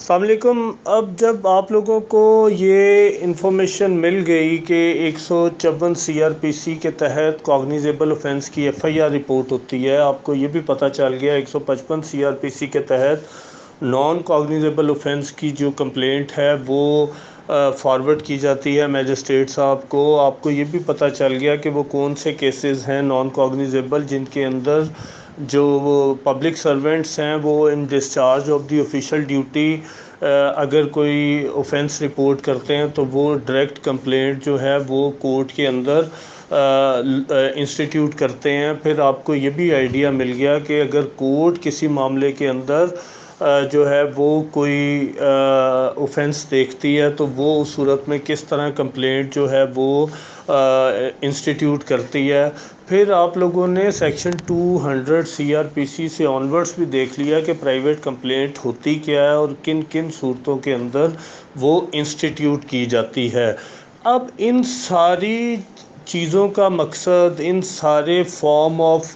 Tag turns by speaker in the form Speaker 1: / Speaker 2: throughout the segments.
Speaker 1: السلام علیکم۔ اب جب آپ لوگوں کو یہ انفارمیشن مل گئی کہ 154 سی آر پی سی کے تحت کاگنیزیبل اوفینس کی ایف آئی آر رپورٹ ہوتی ہے، آپ کو یہ بھی پتہ چل گیا 155 سی آر پی سی کے تحت نان کاگنیزیبل اوفینس کی جو کمپلینٹ ہے وہ فارورڈ کی جاتی ہے میجسٹریٹ صاحب کو۔ آپ کو یہ بھی پتہ چل گیا کہ وہ کون سے کیسز ہیں نان کاگنیزیبل جن کے اندر جو پبلک سرونٹس ہیں وہ in discharge of the official duty اگر کوئی اوفینس رپورٹ کرتے ہیں تو وہ ڈائریکٹ کمپلینٹ جو ہے وہ کورٹ کے اندر انسٹیٹیوٹ کرتے ہیں۔ پھر آپ کو یہ بھی آئیڈیا مل گیا کہ اگر کورٹ کسی معاملے کے اندر جو ہے وہ کوئی اوفینس دیکھتی ہے تو وہ اس صورت میں کس طرح کمپلینٹ جو ہے وہ انسٹیٹیوٹ کرتی ہے۔ پھر آپ لوگوں نے سیکشن 200 سی آر پی سی سے آنورڈس بھی دیکھ لیا کہ پرائیویٹ کمپلینٹ ہوتی کیا ہے اور کن کن صورتوں کے اندر وہ انسٹیٹیوٹ کی جاتی ہے۔ اب ان ساری چیزوں کا مقصد، ان سارے form of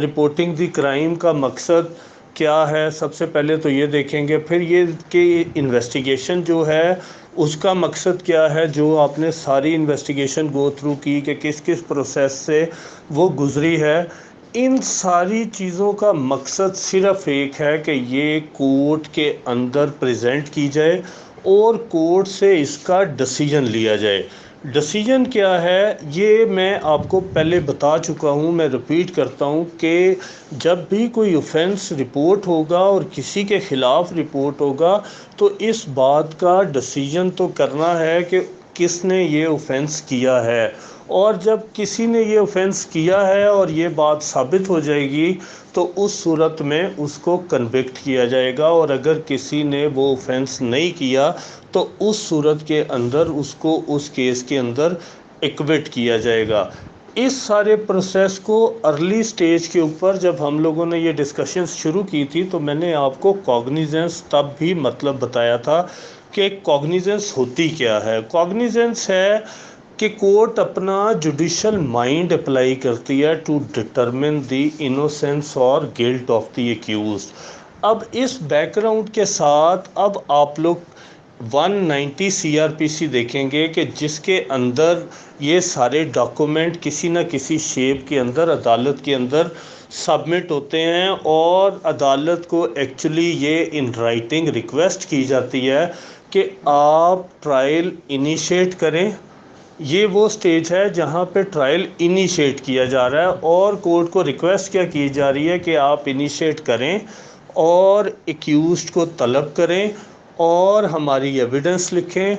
Speaker 1: reporting the crime کا مقصد کیا ہے، سب سے پہلے تو یہ دیکھیں گے۔ پھر یہ کہ انویسٹیگیشن جو ہے اس کا مقصد کیا ہے، جو آپ نے ساری انویسٹیگیشن گو تھرو کی کہ کس کس پروسیس سے وہ گزری ہے۔ ان ساری چیزوں کا مقصد صرف ایک ہے کہ یہ کورٹ کے اندر پریزنٹ کی جائے اور کورٹ سے اس کا ڈیسیجن لیا جائے۔ ڈیسیجن کیا ہے یہ میں آپ کو پہلے بتا چکا ہوں، میں ریپیٹ کرتا ہوں کہ جب بھی کوئی اوفینس رپورٹ ہوگا اور کسی کے خلاف رپورٹ ہوگا تو اس بات کا ڈیسیجن تو کرنا ہے کہ کس نے یہ اوفینس کیا ہے، اور جب کسی نے یہ اوفینس کیا ہے اور یہ بات ثابت ہو جائے گی تو اس صورت میں اس کو کنوکٹ کیا جائے گا، اور اگر کسی نے وہ اوفینس نہیں کیا تو اس صورت کے اندر اس کو اس کیس کے اندر ایکوٹ کیا جائے گا۔ اس سارے پروسیس کو ارلی سٹیج کے اوپر جب ہم لوگوں نے یہ ڈسکشنز شروع کی تھی تو میں نے آپ کو کاگنیزنس تب بھی مطلب بتایا تھا کہ کاگنیزنس ہوتی کیا ہے۔ کاگنیزنس ہے کہ کورٹ اپنا جوڈیشل مائنڈ اپلائی کرتی ہے ٹو ڈٹرمن دی انوسینس اور گلٹ آف دی ایکیوزڈ۔ اب اس بیک گراؤنڈ کے ساتھ اب آپ لوگ 190 سی آر پی سی دیکھیں گے کہ جس کے اندر یہ سارے ڈاکومنٹ کسی نہ کسی شیپ کے اندر عدالت کے اندر سبمٹ ہوتے ہیں، اور عدالت کو ایکچولی یہ ان رائٹنگ ریکویسٹ کی جاتی ہے کہ آپ ٹرائل انیشیٹ کریں۔ یہ وہ سٹیج ہے جہاں پہ ٹرائل انیشیٹ کیا جا رہا ہے، اور کورٹ کو ریکویسٹ کیا کی جا رہی ہے کہ آپ انیشیٹ کریں اور ایکیوزڈ کو طلب کریں اور ہماری ایویڈنس لکھیں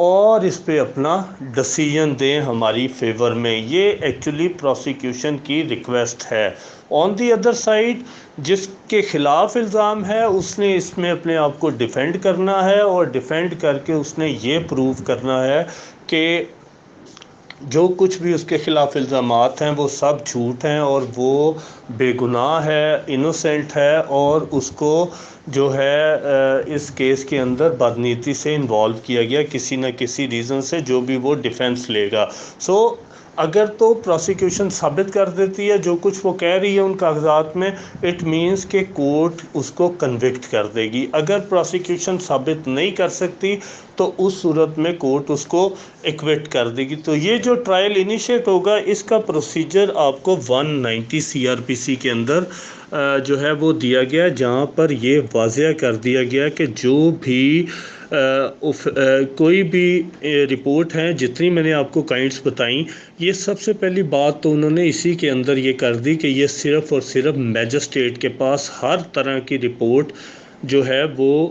Speaker 1: اور اس پہ اپنا ڈیسیجن دیں ہماری فیور میں۔ یہ ایکچولی پروسیکیوشن کی ریکویسٹ ہے۔ آن دی ادر سائڈ جس کے خلاف الزام ہے اس نے اس میں اپنے آپ کو ڈیفینڈ کرنا ہے، اور ڈیفینڈ کر کے اس نے یہ پروو کرنا ہے کہ جو کچھ بھی اس کے خلاف الزامات ہیں وہ سب جھوٹ ہیں اور وہ بے گناہ ہے، انوسینٹ ہے، اور اس کو جو ہے اس کیس کے اندر بدنیتی سے انوالو کیا گیا کسی نہ کسی ریزن سے، جو بھی وہ ڈیفینس لے گا۔ اگر تو پروسیکیوشن ثابت کر دیتی ہے جو کچھ وہ کہہ رہی ہے ان کاغذات میں، اٹ مینس کہ کورٹ اس کو کنوکٹ کر دے گی۔ اگر پروسیکیوشن ثابت نہیں کر سکتی تو اس صورت میں کورٹ اس کو ایکوٹ کر دے گی۔ تو یہ جو ٹرائل انیشیٹ ہوگا اس کا پروسیجر آپ کو 190 سی آر پی سی کے اندر جو ہے وہ دیا گیا، جہاں پر یہ واضح کر دیا گیا کہ جو بھی کوئی بھی رپورٹ ہیں، جتنی میں نے آپ کو کائنٹس بتائیں، یہ سب سے پہلی بات تو انہوں نے اسی کے اندر یہ کر دی کہ یہ صرف اور صرف میجسٹریٹ کے پاس ہر طرح کی رپورٹ جو ہے وہ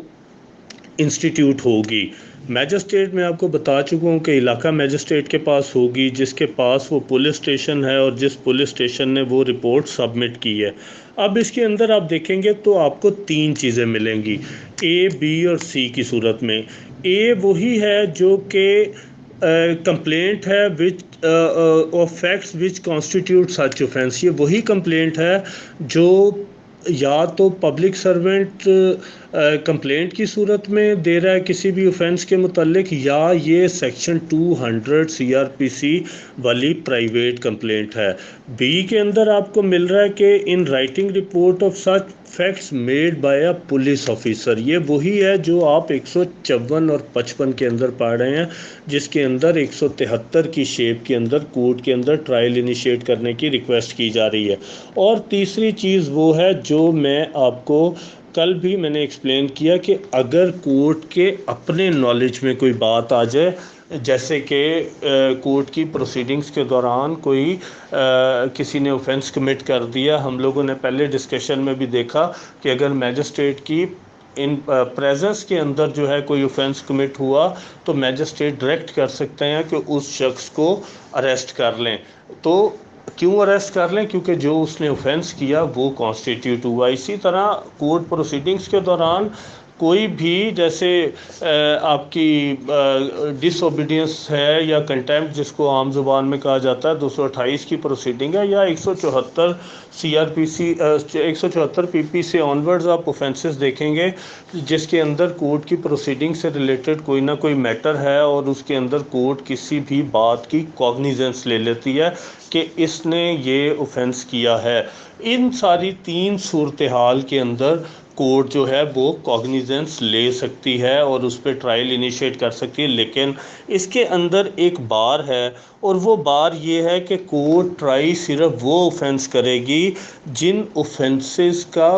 Speaker 1: انسٹیٹیوٹ ہوگی۔ میجسٹریٹ میں آپ کو بتا چکا ہوں کہ علاقہ میجسٹریٹ کے پاس ہوگی، جس کے پاس وہ پولیس اسٹیشن ہے اور جس پولیس اسٹیشن نے وہ رپورٹ سبمٹ کی ہے۔ اب اس کے اندر آپ دیکھیں گے تو آپ کو 3 چیزیں ملیں گی اے، بی اور سی کی صورت میں۔ اے وہی ہے جو کہ کمپلینٹ ہے which of facts which constitute such offence. یہ وہی کمپلینٹ ہے جو یا تو پبلک سرونٹ کمپلینٹ کی صورت میں دے رہا ہے کسی بھی اوفینس کے متعلق، یا یہ سیکشن 200 سی آر پی سی والی پرائیویٹ کمپلینٹ ہے۔ بی کے اندر آپ کو مل رہا ہے کہ in writing report of such facts made by a police officer, یہ وہی ہے جو آپ 154 اور 55 کے اندر پڑھ رہے ہیں، جس کے اندر 173 کی شیپ کے اندر کورٹ کے اندر ٹرائل انیشیٹ کرنے کی ریکویسٹ کی جا رہی ہے۔ اور تیسری چیز وہ ہے جو میں آپ کو کل بھی میں نے ایکسپلین کیا کہ اگر کورٹ کے اپنے نالج میں کوئی بات آ جائے، جیسے کہ کورٹ کی پروسیڈنگز کے دوران کوئی کسی نے اوفینس کمٹ کر دیا، ہم لوگوں نے پہلے ڈسکشن میں بھی دیکھا کہ اگر میجسٹریٹ کی ان پریزنس کے اندر جو ہے کوئی اوفینس کمٹ ہوا تو میجسٹریٹ ڈائریکٹ کر سکتے ہیں کہ اس شخص کو اریسٹ کر لیں۔ تو کیوں اریسٹ کر لیں؟ کیونکہ جو اس نے اوفینس کیا وہ کانسٹیٹیوٹ ہوا۔ اسی طرح کورٹ پروسیڈنگز کے دوران کوئی بھی جیسے آپ کی ڈس اوبیڈینس ہے یا کنٹیمپٹ جس کو عام زبان میں کہا جاتا ہے، 228 کی پروسیڈنگ ہے، یا 174 CRPC 174 PP سے آنورڈز آپ اوفینسز دیکھیں گے جس کے اندر کورٹ کی پروسیڈنگ سے ریلیٹڈ کوئی نہ کوئی میٹر ہے اور اس کے اندر کورٹ کسی بھی بات کی کوگنیزنس لے لیتی ہے کہ اس نے یہ اوفینس کیا ہے۔ ان ساری تین صورتحال کے اندر کورٹ جو ہے وہ کوگنیزنس لے سکتی ہے اور اس پہ ٹرائل انیشیٹ کر سکتی ہے، لیکن اس کے اندر ایک بار ہے، اور وہ بار یہ ہے کہ کورٹ ٹرائی صرف وہ اوفینس کرے گی جن اوفینسز کا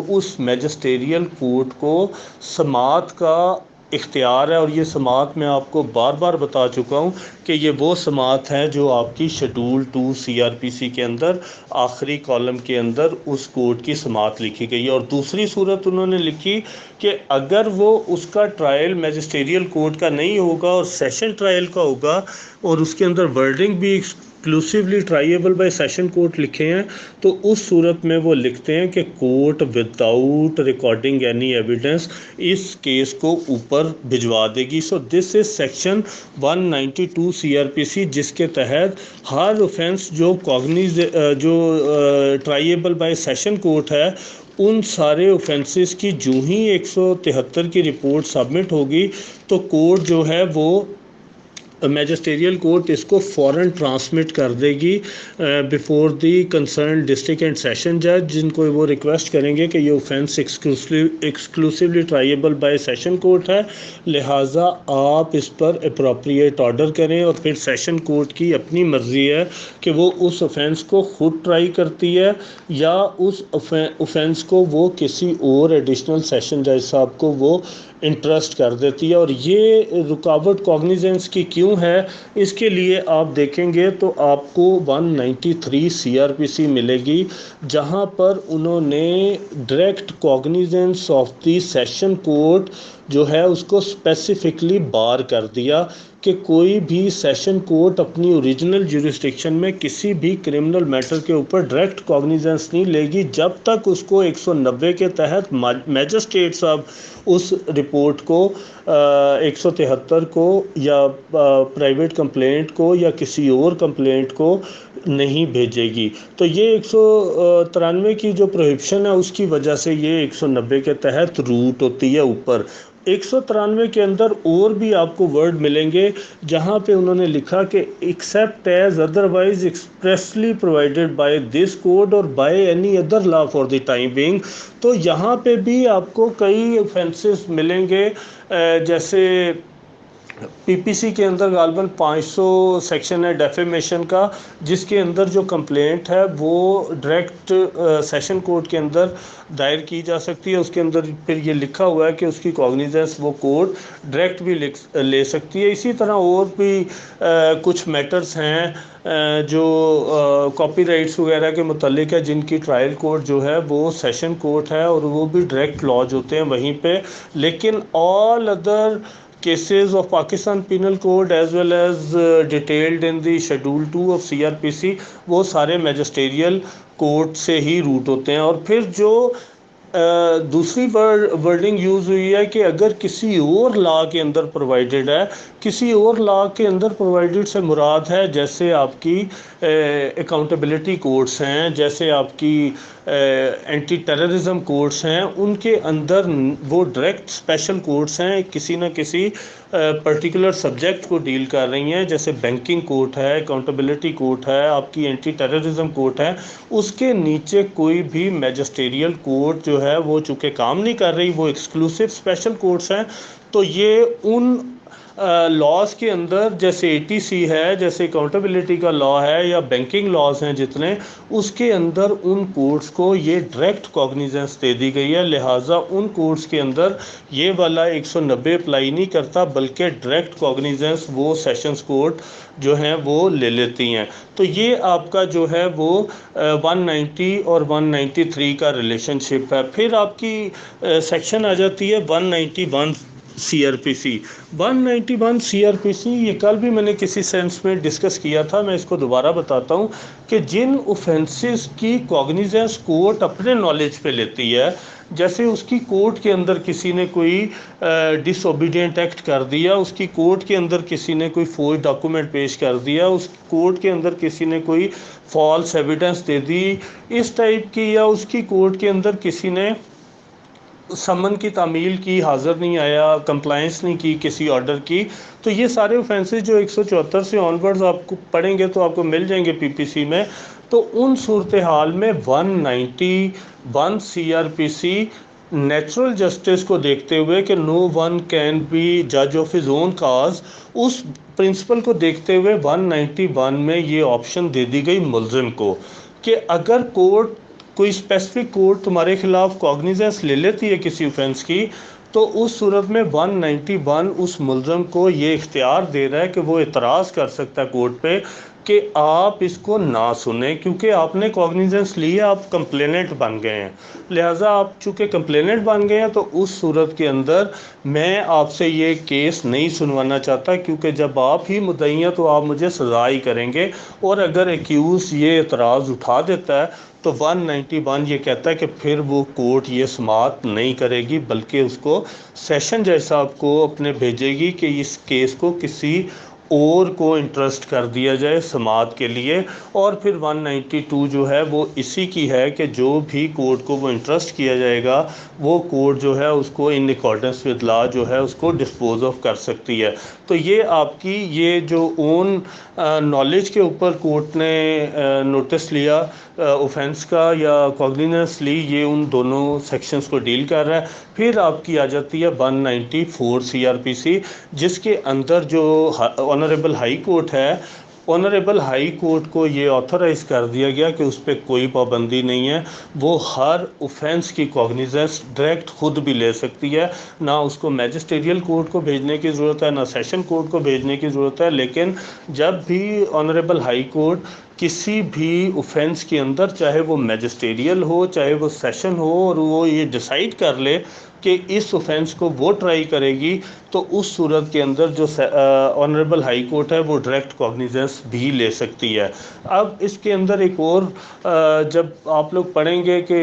Speaker 1: اس میجسٹیریل کورٹ کو سماعت کا اختیار ہے، اور یہ سماعت میں آپ کو بار بار بتا چکا ہوں کہ یہ وہ سماعت ہے جو آپ کی شیڈول 2 CRPC کے اندر آخری کالم کے اندر اس کورٹ کی سماعت لکھی گئی ہے۔ اور دوسری صورت انہوں نے لکھی کہ اگر وہ اس کا ٹرائل میجسٹیریل کورٹ کا نہیں ہوگا اور سیشن ٹرائل کا ہوگا، اور اس کے اندر ورڈنگ بھی ایکسکلوسیولی ٹرائیبل بائی سیشن کورٹ لکھے ہیں، تو اس صورت میں وہ لکھتے ہیں کہ court without recording any evidence اس کیس کو اوپر بھجوا دے گی۔ سو دس از سیکشن 192 CRPC، جس کے تحت ہر اوفینس جو ٹرائیبل بائی سیشن کورٹ ہے، ان سارے اوفینسز کی جو ہی 173 کی رپورٹ سبمٹ ہوگی تو کورٹ جو ہے وہ میجسٹیریل کورٹ اس کو فوراً ٹرانسمٹ کر دے گی before the concern district and session جج، جن کو وہ ریکویسٹ کریں گے کہ یہ offence exclusively ٹرائیبل by session court ہے، لہٰذا آپ اس پر اپروپریٹ آرڈر کریں۔ اور پھر سیشن کورٹ کی اپنی مرضی ہے کہ وہ اس اوفینس کو خود ٹرائی کرتی ہے یا اس اوفینس کو وہ کسی اور ایڈیشنل سیشن جج صاحب کو وہ انٹرسٹ کر دیتی ہے۔ اور یہ رکاوٹ کوگنیزنس کی کیوں ہے، اس کے لیے آپ دیکھیں گے تو آپ کو 193 CRPC ملے گی، جہاں پر انہوں نے direct cognizance of the session court جو ہے اس کو اسپیسیفکلی بار کر دیا کہ کوئی بھی سیشن کورٹ اپنی اوریجنل جیورسڈکشن میں کسی بھی کرمنل میٹر کے اوپر ڈائریکٹ کوگنیزنس نہیں لے گی جب تک اس کو 190 کے تحت میجسٹریٹ صاحب اس رپورٹ کو 173 کو یا پرائیویٹ کمپلینٹ کو یا کسی اور کمپلینٹ کو نہیں بھیجے گی۔ تو یہ 193 کی جو پروہیبشن ہے اس کی وجہ سے یہ 190 کے تحت روٹ ہوتی ہے اوپر۔ 193 کے اندر اور بھی آپ کو ورڈ ملیں گے جہاں پہ انہوں نے لکھا کہ except as otherwise expressly provided by this code اور by any other law for the time being. تو یہاں پہ بھی آپ کو کئی اوفینسز ملیں گے، جیسے PPC کے اندر غالباً 500 سیکشن ہے ڈیفیمیشن کا، جس کے اندر جو کمپلینٹ ہے وہ ڈائریکٹ سیشن کورٹ کے اندر دائر کی جا سکتی ہے۔ اس کے اندر پھر یہ لکھا ہوا ہے کہ اس کی کوگنیزنس وہ کورٹ ڈائریکٹ بھی لے سکتی ہے۔ اسی طرح اور بھی کچھ میٹرز ہیں جو کاپی رائٹس وغیرہ کے متعلق ہے، جن کی ٹرائل کورٹ جو ہے وہ سیشن کورٹ ہے اور وہ بھی ڈائریکٹ لاج ہوتے ہیں وہیں پہ، لیکن all other cases of Pakistan Penal Code as well as detailed in the Schedule 2 of CRPC وہ سارے میجسٹیریل کورٹ سے ہی روٹ ہوتے ہیں۔ اور پھر جو دوسری ورڈنگ یوز ہوئی ہے کہ اگر کسی اور لا کے اندر پرووائڈڈ ہے، کسی اور لا کے اندر پرووائڈڈ سے مراد ہے جیسے آپ کی اکاؤنٹیبلٹی کوڈس ہیں، جیسے آپ کی اینٹی ٹیررزم کوڈس ہیں، ان کے اندر وہ ڈائریکٹ اسپیشل کوڈس ہیں، کسی نہ کسی پرٹیکولر سبجیکٹ کو ڈیل کر رہی ہیں، جیسے بینکنگ کوڈ ہے، اکاؤنٹیبلٹی کوڈ ہے، آپ کی اینٹی ٹیررزم کوڈ ہے، اس کے نیچے کوئی بھی میجسٹیریل کوڈ جو ہے وہ چونکہ کام نہیں کر رہی، وہ ایکسکلوسیو اسپیشل کوڈس ہیں، تو یہ ان لاز کے اندر جیسے اے ٹی سی ہے، جیسے اکاؤنٹیبلٹی کا لا ہے، یا بینکنگ لاز ہیں جتنے، اس کے اندر ان کوڈز کو یہ ڈائریکٹ کوگنیزنس دے دی گئی ہے، لہٰذا ان کوڈز کے اندر یہ والا 190 اپلائی نہیں کرتا، بلکہ ڈائریکٹ کوگنیزنس وہ سیشنز کوڈ جو ہیں وہ لے لیتی ہیں۔ تو یہ آپ کا جو ہے وہ 190 اور 193 کا ریلیشن شپ ہے۔ پھر آپ کی سیکشن آ جاتی ہے 191 سی آر پی سی۔ 191 سی آر پی سی یہ کل بھی میں نے کسی سینس میں ڈسکس کیا تھا، میں اس کو دوبارہ بتاتا ہوں کہ جن اوفینسز کی کوگنیزنس کورٹ اپنے نالج پہ لیتی ہے، جیسے اس کی کورٹ کے اندر کسی نے کوئی ڈس اوبیڈینٹ ایکٹ کر دیا، اس کی کورٹ کے اندر کسی نے کوئی فوج ڈاکومنٹ پیش کر دیا، اس کورٹ کے اندر کسی نے کوئی فالس ایویڈنس دے دی اس ٹائپ کی، یا اس کی کورٹ کے اندر کسی نے سمن کی تعمیل کی، حاضر نہیں آیا، کمپلائنس نہیں کی کسی آرڈر کی، تو یہ سارے اوفینسز جو 174 سے آن ورڈز آپ کو پڑھیں گے تو آپ کو مل جائیں گے پی پی سی میں، تو ان صورتحال میں 191 C R P C natural justice کو دیکھتے ہوئے کہ نو ون کین بی جج آف ہز اون کاز، اس پرنسپل کو دیکھتے ہوئے 191 میں یہ آپشن دے دی گئی ملزم کو کہ اگر کورٹ کوئی اسپیسیفک کورٹ تمہارے خلاف کوگنیزنس لے لیتی ہے کسی اوفینس کی، تو اس صورت میں 191 اس ملزم کو یہ اختیار دے رہا ہے کہ وہ اعتراض کر سکتا ہے کورٹ پہ کہ آپ اس کو نہ سنیں، کیونکہ آپ نے کوگنیزنس لی ہے، آپ کمپلیننٹ بن گئے ہیں، لہٰذا آپ چونکہ کمپلیننٹ بن گئے ہیں تو اس صورت کے اندر میں آپ سے یہ کیس نہیں سنوانا چاہتا، کیونکہ جب آپ ہی مدعی ہیں تو آپ مجھے سزا ہی کریں گے، اور اگر ایکیوز یہ اعتراض اٹھا دیتا ہے تو 191 یہ کہتا ہے کہ پھر وہ کورٹ یہ سماعت نہیں کرے گی، بلکہ اس کو سیشن جج صاحب کو اپنے بھیجے گی کہ اس کیس کو کسی اور کو انٹرسٹ کر دیا جائے سماعت کے لیے، اور پھر 192 جو ہے وہ اسی کی ہے کہ جو بھی کورٹ کو وہ انٹرسٹ کیا جائے گا وہ کورٹ جو ہے اس کو ان اکارڈنس ود لا جو ہے اس کو ڈسپوز آف کر سکتی ہے۔ تو یہ آپ کی یہ جو اون نالج کے اوپر کورٹ نے نوٹس لیا اوفینس کا یا کوگنیزنس لی، یہ ان دونوں سیکشنز کو ڈیل کر رہا ہے۔ پھر آپ کی آ جاتی ہے 194 سی آر پی سی، جس کے اندر جو آنریبل ہائی کورٹ ہے، آنریبل ہائی کورٹ کو یہ آتھورائز کر دیا گیا کہ اس پہ کوئی پابندی نہیں ہے، وہ ہر اوفینس کی کوگنیزنس ڈائریکٹ خود بھی لے سکتی ہے، نہ اس کو میجسٹیریل کورٹ کو بھیجنے کی ضرورت ہے، نہ سیشن کورٹ کو بھیجنے کی ضرورت ہے، لیکن جب بھی آنریبل ہائی کورٹ کسی بھی اوفینس کے اندر، چاہے وہ میجسٹیریل ہو چاہے وہ سیشن ہو، اور وہ یہ ڈیسائیڈ کر لے کہ اس اوفینس کو وہ ٹرائی کرے گی، تو اس صورت کے اندر جو آنریبل ہائی کورٹ ہے وہ ڈائریکٹ کوگنیزنس بھی لے سکتی ہے۔ اب اس کے اندر ایک اور جب آپ لوگ پڑھیں گے کہ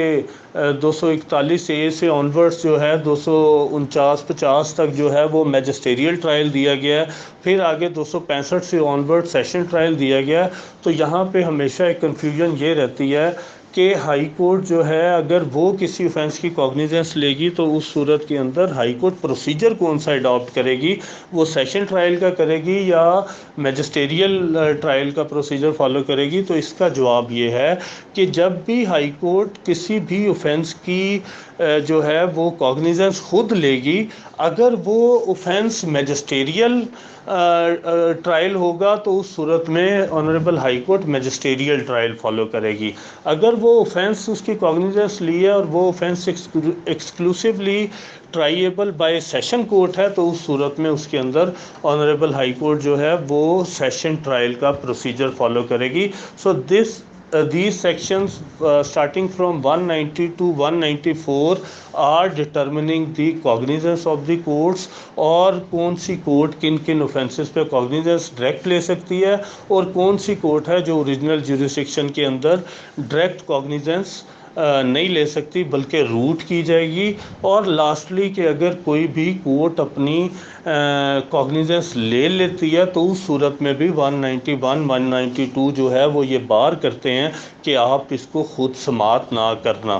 Speaker 1: 241 اے سے آن ورڈس جو ہے 249-50 تک جو ہے وہ میجسٹیریل ٹرائل دیا گیا ہے، پھر آگے 265 سے آن ورڈ سیشن ٹرائل دیا گیا ہے۔ تو یہاں پہ ہمیشہ ایک کنفیوژن یہ رہتی ہے کہ ہائی کورٹ جو ہے اگر وہ کسی اوفینس کی کوگنیزنس لے گی تو اس صورت کے اندر ہائی کورٹ پروسیجر کون سا اڈاپٹ کرے گی، وہ سیشن ٹرائل کا کرے گی یا میجسٹیریل ٹرائل کا پروسیجر فالو کرے گی؟ تو اس کا جواب یہ ہے کہ جب بھی ہائی کورٹ کسی بھی اوفینس کی جو ہے وہ کوگنیزنس خود لے گی، اگر وہ اوفینس میجسٹیریل ٹرائل ہوگا تو اس صورت میں honourable high court magisterial trial follow کرے گی۔ اگر وہ اوفینس اس کی کوگنیزنس لی ہے اور وہ offence exclusively ٹرائیبل by session court ہے، تو اس صورت میں اس کے اندر آنریبل ہائی کورٹ جو ہے وہ سیشن ٹرائل کا پروسیجر فالو کرے گی۔ سو these sections starting from 190 to 194 are determining the cognizance of the courts، اور کون سی کورٹ کن کن اوفینسز پہ کوگنیزنس ڈائریکٹ لے سکتی ہے، اور کون سی کورٹ ہے جو اوریجنل جیورسڈکشن کے اندر ڈائریکٹ کوگنیزنس نہیں لے سکتی بلکہ روٹ کی جائے گی. اور لاسٹلی کہ اگر کوئی بھی کورٹ اپنی کوگنیزنس لے لیتی ہے تو اس صورت میں بھی 191 192 جو ہے وہ یہ بار کرتے ہیں کہ آپ اس کو خود سماعت نہ کرنا.